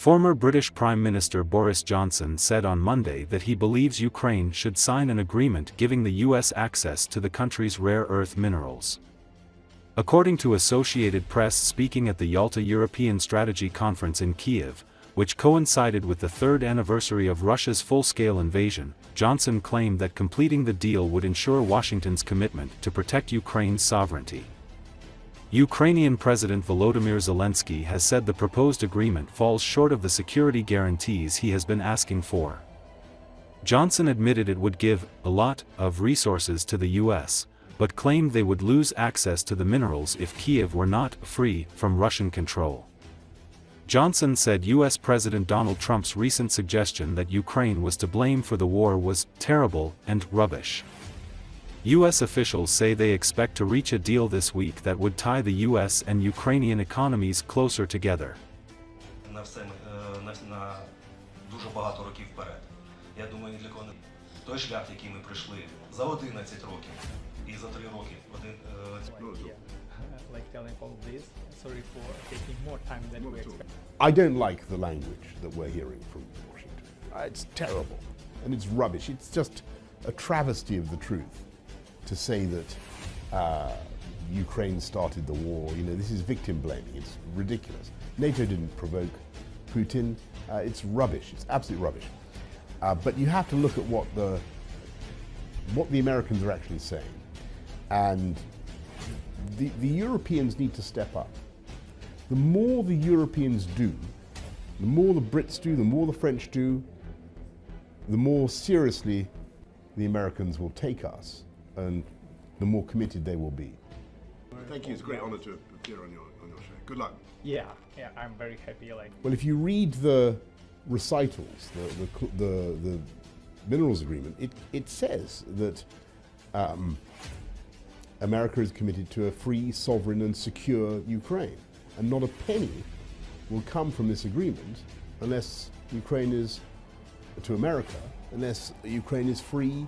Former British Prime Minister Boris Johnson said on Monday that he believes Ukraine should sign an agreement giving the US access to the country's rare earth minerals. According to Associated Press, speaking at the Yalta European Strategy conference in Kiev, which coincided with the third anniversary of Russia's full-scale invasion, Johnson claimed that completing the deal would ensure Washington's commitment to protect Ukraine's sovereignty. Ukrainian President Volodymyr Zelenskyy has said the proposed agreement falls short of the security guarantees he has been asking for. Johnson admitted it would give a lot of resources to the US, but claimed they would lose access to the minerals if Kiev were not free from Russian control. Johnson said US President Donald Trump's recent suggestion that Ukraine was to blame for the war was terrible and rubbish. US officials say they expect to reach a deal this week that would tie the US and Ukrainian economies closer together. I don't like the language that we're hearing from Washington. It's terrible and it's rubbish. It's just a travesty of the truth to say that Ukraine started the war. You know, this is victim blaming. It's ridiculous. NATO didn't provoke Putin. It's rubbish. It's absolute rubbish. But you have to look at what the Americans are actually saying. And the Europeans need to step up. The more the Europeans do, the more the Brits do, the more the French do, the more seriously the Americans will take us, and the more committed they will be. Thank you. It's a great honor to appear on your show. Good luck. Yeah, I'm very happy. Well, if you read the recitals, the minerals agreement, it says that America is committed to a free, sovereign, and secure Ukraine, and not a penny will come from this agreement unless Ukraine is to America, unless Ukraine is free,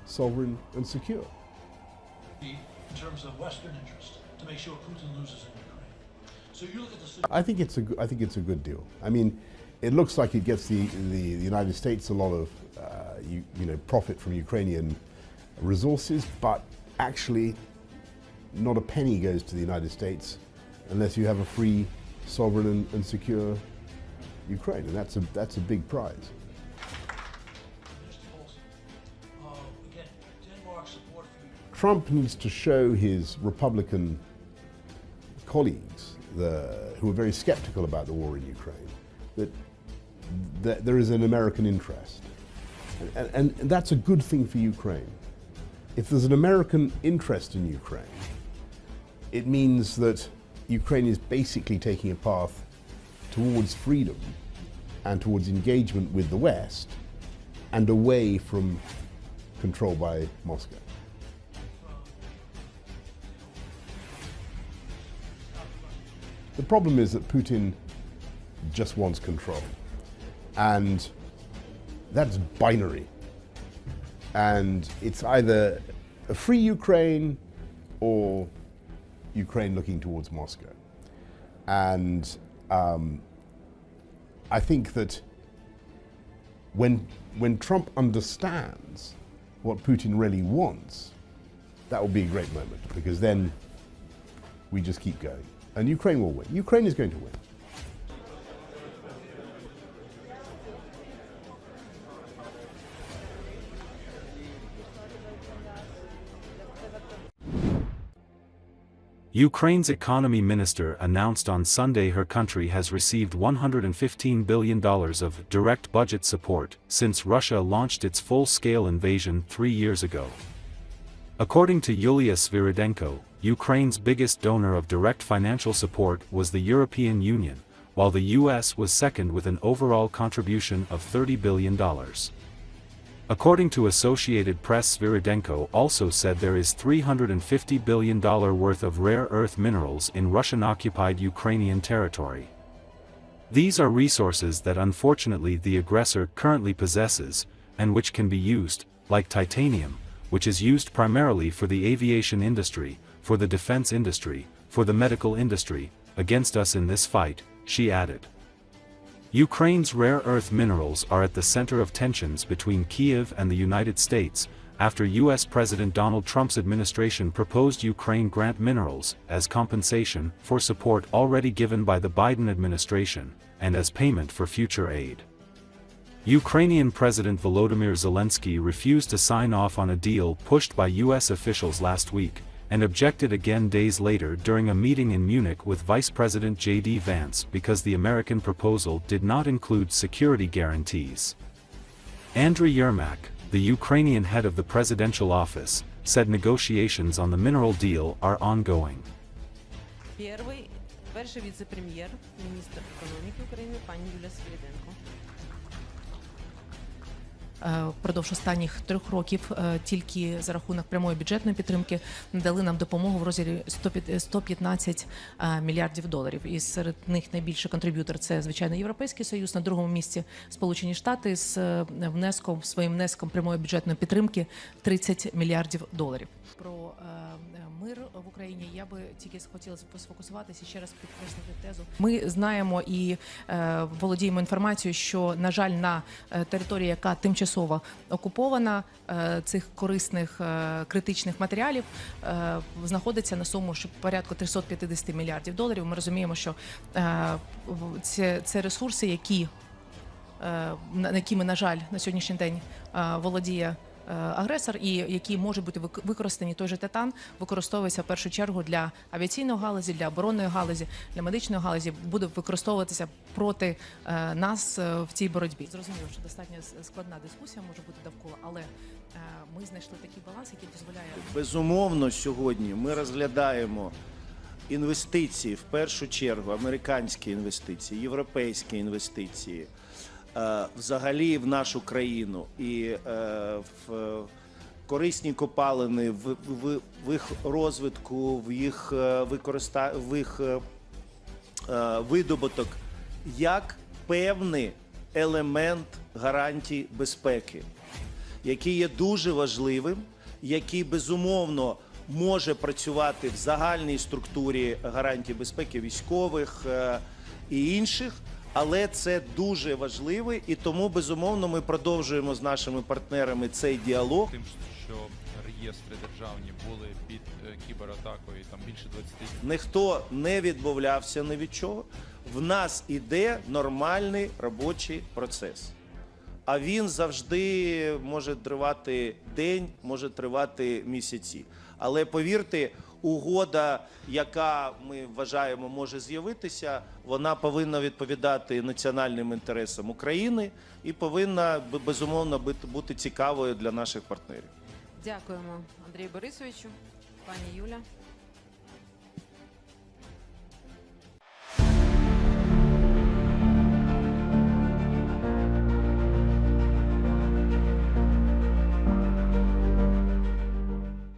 sovereign, and secure. In terms of Western interest, to make sure Putin loses in Ukraine. So you look at the. I think it's a good deal. I mean, it looks like it gets the United States a lot of profit from Ukrainian resources, but actually, not a penny goes to the United States unless you have a free, sovereign, and secure Ukraine, and that's a big prize. Trump needs to show his Republican colleagues, who are very skeptical about the war in Ukraine, that there is an American interest. And that's a good thing for Ukraine. If there's an American interest in Ukraine, it means that Ukraine is basically taking a path towards freedom and towards engagement with the West and away from control by Moscow. The problem is that Putin just wants control, and that's binary. And it's either a free Ukraine or Ukraine looking towards Moscow. And I think that when Trump understands what Putin really wants, that will be a great moment, because then we just keep going. And Ukraine will win. Ukraine is going to win. Ukraine's economy minister announced on Sunday her country has received $115 billion of direct budget support since Russia launched its full-scale invasion 3 years ago. According to Yulia Sviridenko, Ukraine's biggest donor of direct financial support was the European Union, while the US was second with an overall contribution of $30 billion. According to Associated Press, Sviridenko also said there is $350 billion worth of rare earth minerals in Russian-occupied Ukrainian territory. These are resources that unfortunately the aggressor currently possesses, and which can be used, like titanium, which is used primarily for the aviation industry, for the defense industry, for the medical industry, against us in this fight, she added. Ukraine's rare earth minerals are at the center of tensions between Kyiv and the United States, after U.S. President Donald Trump's administration proposed Ukraine grant minerals as compensation for support already given by the Biden administration, and as payment for future aid. Ukrainian President Volodymyr Zelenskyy refused to sign off on a deal pushed by U.S. officials last week, and objected again days later during a meeting in Munich with Vice President J.D. Vance because the American proposal did not include security guarantees. Andriy Yermak, the Ukrainian head of the presidential office, said negotiations on the mineral deal are ongoing. Перший віце-прем'єр, міністр економіки України, пані Юлія Свириденко. Впродовж останніх 3 років тільки за рахунок прямої бюджетної підтримки надали нам допомогу в розмірі 115 мільярдів доларів. І серед них найбільший контриб'ютор – це, звичайно, Європейський Союз, на другому місці Сполучені Штати з своїм внеском прямої бюджетної підтримки 30 мільярдів доларів. Про мир в Україні я би тільки хотіла сфокусуватися, ще раз підкреслити тезу. Ми знаємо і володіємо інформацією, що, на жаль, на території, яка тимчасово окупована, цих корисних критичних матеріалів знаходиться на суму порядку 350 мільярдів доларів. Ми розуміємо, що це ресурси, якими, на жаль, на сьогоднішній день володіє агресор, і які можуть бути використані. Той же титан використовується в першу чергу для авіаційної галузі, для оборонної галузі, для медичної галузі, буде використовуватися проти нас в цій боротьбі. Зрозуміло, що достатньо складна дискусія може бути довкола, але ми знайшли такий баланс, який дозволяє... Безумовно, сьогодні ми розглядаємо інвестиції, в першу чергу, американські інвестиції, європейські інвестиції, взагалі в нашу країну і в корисні копалини, в їх розвитку, в їх видобуток, як певний елемент гарантій безпеки, який є дуже важливим, який, безумовно, може працювати в загальній структурі гарантій безпеки військових і інших, але це дуже важливо, і тому, безумовно, ми продовжуємо з нашими партнерами цей діалог. Тим, що реєстри державні були під кібератакою, там більше 20. Ніхто не відмовлявся ні від чого. В нас іде нормальний робочий процес. А він завжди може тривати день, може тривати місяці. Але повірте, угода, яка, ми вважаємо, може з'явитися, вона повинна відповідати національним інтересам України і повинна, безумовно, бути цікавою для наших партнерів. Дякуємо Андрію Борисовичу, пані Юля.